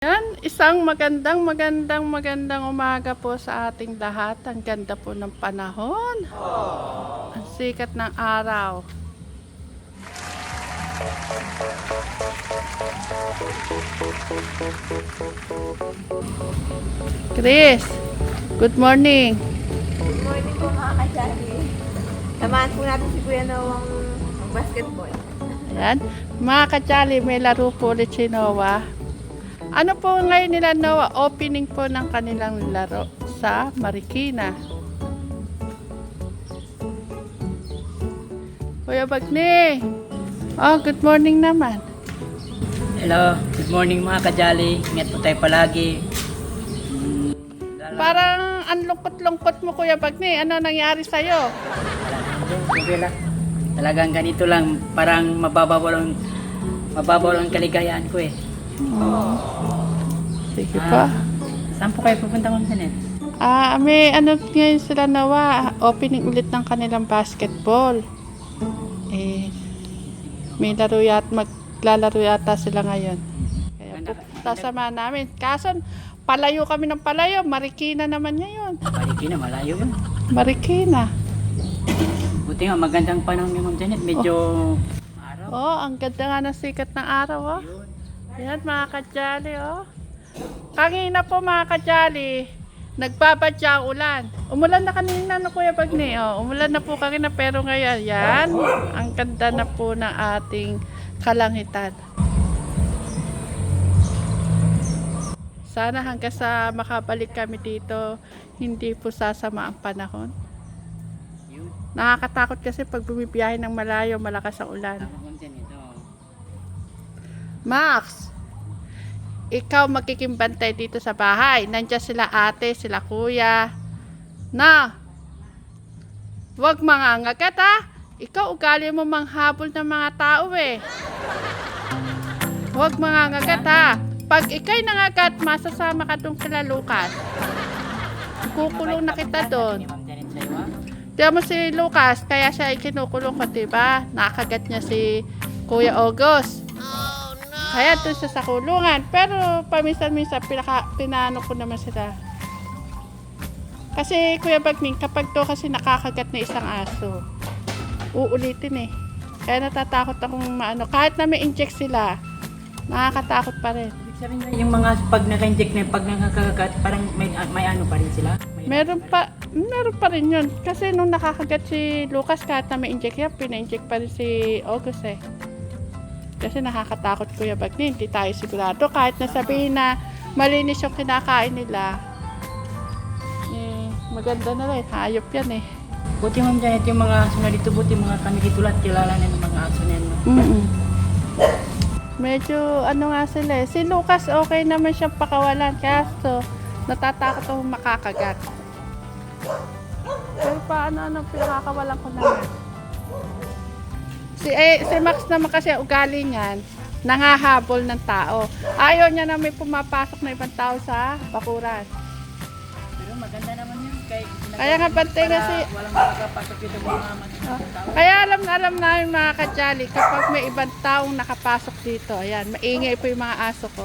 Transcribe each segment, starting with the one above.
Yan, isang magandang umaga po sa ating lahat. Ang ganda po ng panahon. Ang sikat ng araw. Chris, good morning. Good morning po mga ka-Jolly. Samahan po natin si Kuya Noah ang basketball. Ayan, mga kachali, may laro po ulit si Noah. Ano po ngayon nila, Noah? Opening po ng kanilang laro sa Marikina. Kuya Bagni. Oh, good morning naman. Hello, good morning mga kajali. Ingat po tayo palagi. Parang ang lungkot-lungkot mo, Kuya Bagni. Ano nangyari sa'yo? Okay lang. Talagang ganito lang. Parang mababaw lang kaligayahan ko eh. Sige pa. Saan po kayo pupunta Ma'am Janet? May ano ngayon sila, Noah. Opening ulit ng kanilang basketball. May maglalaro yata sila ngayon. Kaya sasama namin. Kaso, palayo kami ng palayo. Marikina naman ngayon. Marikina, malayo yun. Marikina. Buti nga, magandang panahon ni Ma'am Janet. Medyo araw. Oh, ang ganda nga ng sikat ng araw, oh. Yun. Yan, mga kajali, oh. Kanina po, mga kajali, nagbabadya ang ulan. Umulan na kanina, no, Kuya Bagni, oh. Umulan na po kanina, pero ngayon, yan, ang ganda na po ng ating kalangitan. Sana hanggang sa makabalik kami dito, hindi po sasama ang panahon. Yun. Nakakatakot kasi pag bumibiyahe ng malayo, malakas ang ulan. Tama Ma'am Janet. Oh. Max, ikaw magiging bantay dito sa bahay. Nandiyan sila ate, sila kuya. Na, wag mangangagat ha. Ikaw ugali mo manghabol ng mga tao eh. Wag mangangagat ha. Pag ikay nangagat, masasama ka dun kila Lucas. Kukulong na kita doon. Ni Ma'am Janet sa'yo ha? Tiyan mo si Lucas, kaya siya ikinukulong ko, diba? Nakagat niya si Kuya August. Kaya doon siya sa kulungan. Pero paminsan-minsan pinano ko naman sila. Kasi Kuya Bagning, kapag to kasi nakakagat na isang aso, uulitin eh. Kaya natatakot akong maano. Kahit na may inject sila, nakakatakot pa rin. Ibig sabihin ba yung mga pag naka-inject na pag nakakagat, parang may ano pa rin sila? Meron pa rin yun. Kasi nung nakakagat si Lucas, kahit na may inject yan, pina-inject pa rin si August eh. Kasi nakakatakot, Kuya Bagni, hindi tayo sigurado. Kahit nasabihin na malinis yung kinakain nila, maganda na rin. Hayop yan eh. Buti Ma'am Janet, yung mga aso na dito, buti mga kami dito lahat kilala na yung mga aso na yun. Medyo ano nga sila eh. Si Lucas okay naman siyang pakawalan. Kaso natatakot akong makakagat. Pero paano pinakakawalan ko naman. Si Max naman kasi ugali niyan, nangahabol ng tao. Ayaw niya na may pumapasok na ibang tao sa bakuran. Pero maganda naman yun. Kaya nga bantay kasi. Walang makakapasok dito mga tao. Kaya alam na yung mga kajali, kapag may ibang taong nakapasok dito, ayan, maingay po yung mga aso ko.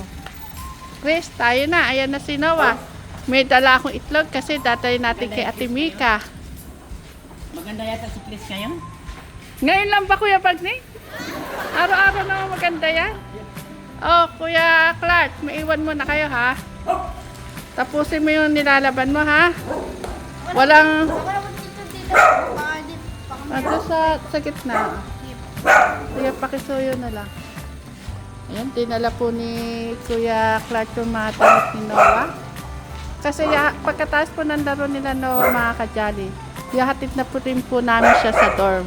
Chris, tayo na. Ayan na si Noah. May dala akong itlog kasi dadayin natin kay Ate Mika. Maganda yata si Chris ngayon. Ngayon lang ba, Kuya Bagni? Araw-araw na maganda yan. Oh, Kuya Clark, maiwan mo na kayo ha. Tapusin mo yung nilalaban mo ha. Walang... Ito sa gitna. Sige, pakisuyo na lang. Ayan, dinala po ni Kuya Clark yung mga damit ni Noah. Kasi pagkatapos po ng laro nila Noah, mga kajali, ihahatid na po rin po namin siya sa dorm.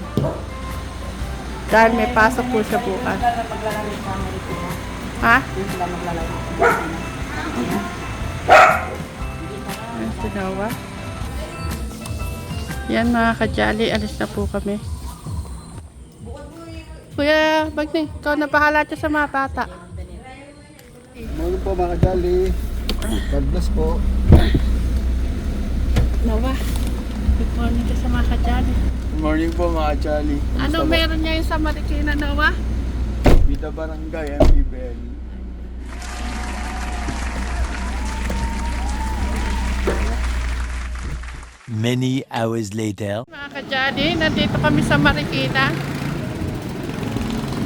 Dahil may pasok po siya bukas. Ha? Ayan si Noah. Yan mga kajali, alis na po kami. Kuya Bagni, ikaw na bahala dyan sa mga bata. Morning po mga kajali. God bless po. Noah, good morning ka sa mga kajali. Good morning po mga kajali. Ano meron niya yung sa Marikina, Noah? Vida Barangay, MPBL. Many hours later. Mga ka-Johnny, nandito kami sa Marikina.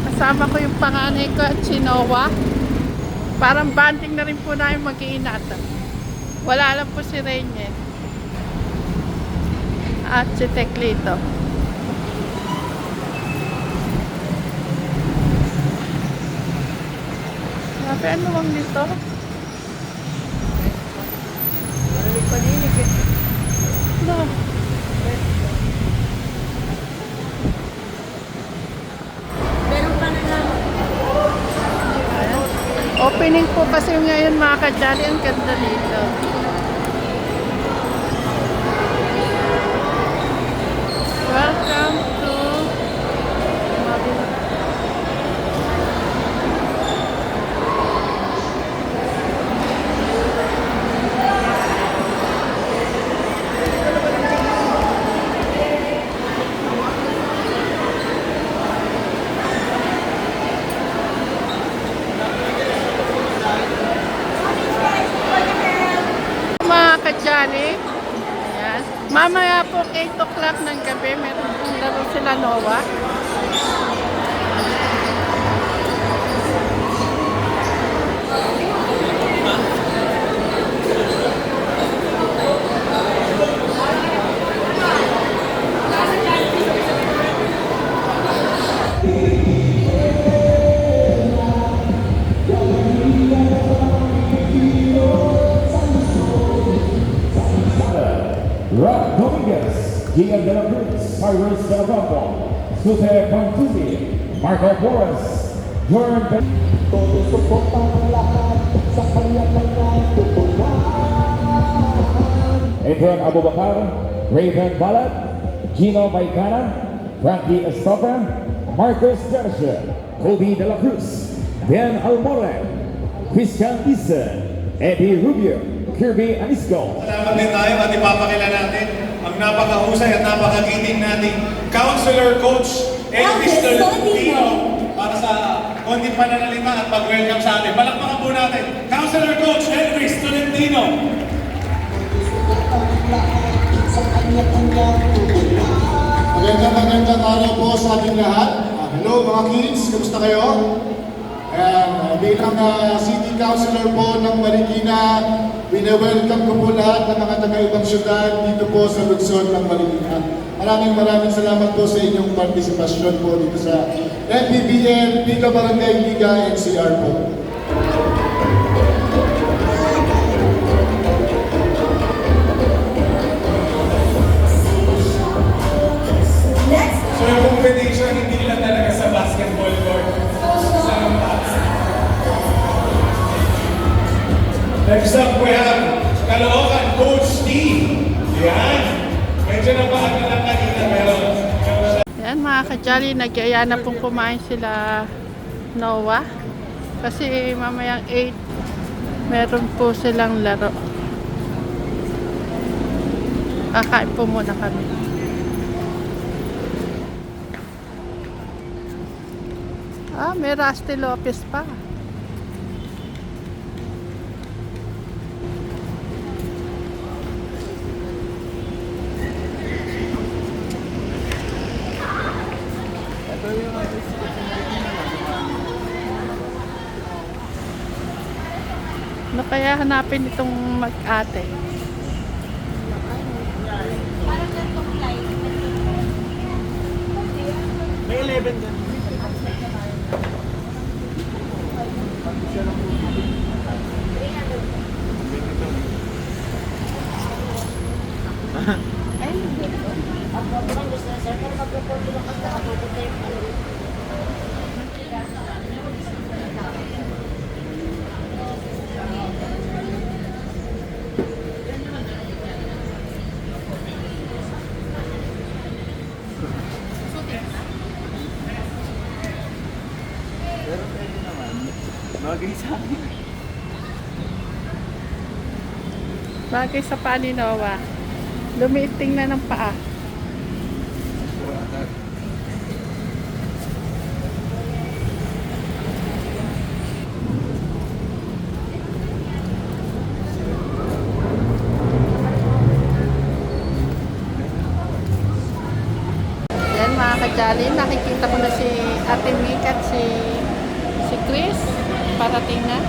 Kasama ko yung panganay ko at si Noah. Parang banding na rin po namin mag-iinat. Wala lang po si Rainier. At si Teklito. Sabi, ano bang dito? Maraming paninig eh. No. Meron pa na lang. Ayan. Opening po kasi ngayon mga ka-Johnny. Ang ganda dito. Welcome to mga ka-Johnny. Ayan. Mamaya po 8 o'clock ng gabi, meron pong laro sila Noah. Rock Dominguez, Gia de la Cruz, Cyrus Salvador, Sute Pantuzi, Marco Flores, Jordan Ben. Adrian Abubakar, Raven Balat, Gino Maicana, Frankie Estopa, Marcos Garcia, Cody de la Cruz, Dan Almore, Christian Issa, Eddie Rubio, Kirby Anisco. Salamat din tayo at ipapakilala natin ang napakahusay at napakagiting nating Counselor Coach Elvis Tolentino para sa konting pananalita at pag-welcome sa atin. Palakpakan po natin, Counselor Coach Elvis Tolentino. Magandang araw po sa ating lahat. Hello mga kids, kamusta kayo? Bilang City Councilor po ng Marikina, wina-welcome ko po lahat ng mga taga-ibang syudad dito po sa lungsod ng Marikina. Maraming salamat po sa inyong partisipasyon po dito sa NPBN, Liga Barangay Liga, NCR po. So yung competition, hindi lang talaga sa basketball court. Sa taas. Next up, we have Caloocan, Coach T. Yan. Medyo napaaga lang kanina, pero... Ayan mga ka-Jolly, nagyaya na pong kumain sila Noah. Kasi mamayang 8, meron po silang laro. Kakain po muna kami. May Rusty Lopez pa. Ano kaya hanapin itong mag-ate? Parang gantong light. May 11 din. Bagay sa akin. Bagay sa paa ni Noah. Lumiit tingnan ng paa. kajali, nakikita ko na si Ate Mika at si Chris. Parating na.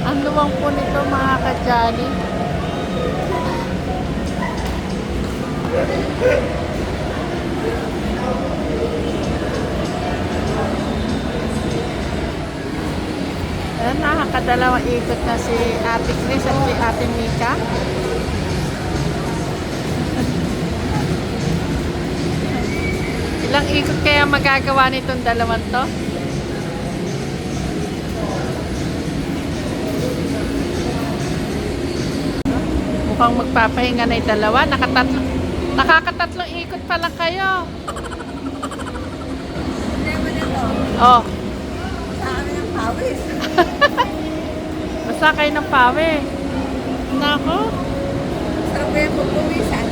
Ang luwang po nito mga kajali. Ayan, nakakadalawang ikot na si Ate Chris at si Ate Mika. Ilang ikot kaya magagawa nitong dalawang to? Mukhang magpapahinga na yung dalawa. Nakakatatlong ikot pa lang kayo. Problema nito, Oh, sa kami ng pawis. basta kayo ng pawe. Nako. Sarap ko yung pagpumisan.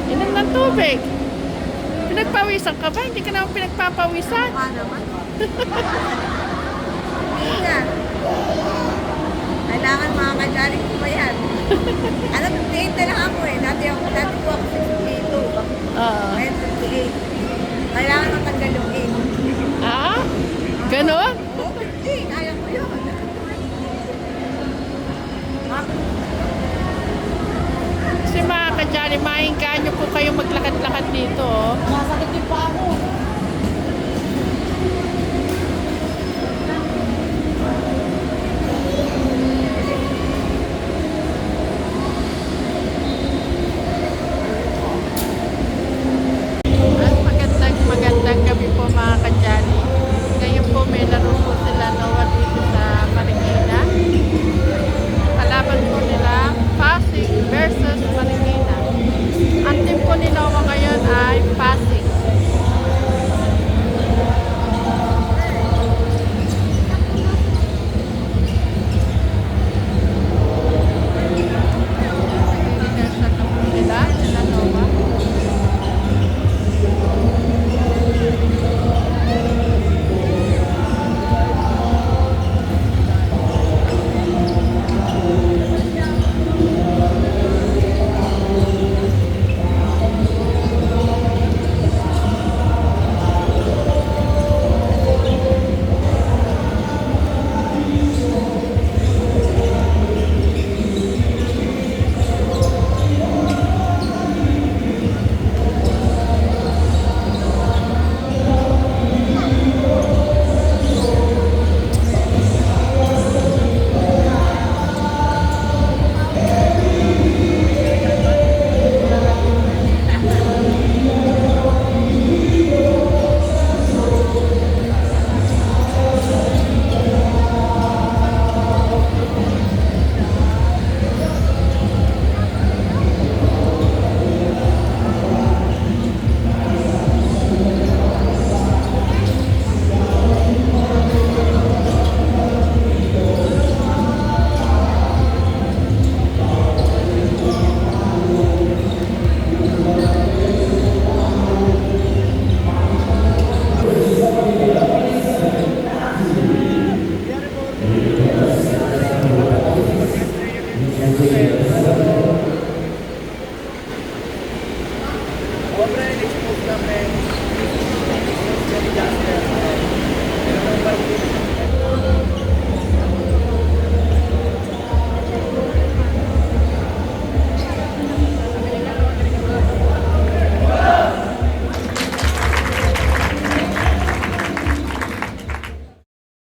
Inom ng tubig. Pinagpawisan ka ba? Hindi ka naman pinagpapawisan. Mukha naman. Hindi nga. Kailangan mga kajali ko ba yan? Alam, 58 na lang ako eh. Dati po ako 62. Oo. Ngayon 58. Kailangan matanggal yung 8. Ah? Ganon? Oo, 50. Kaya ko yun. Kasi mga kajali, mainggan nyo po kayo maglakad-lakad dito. Oh.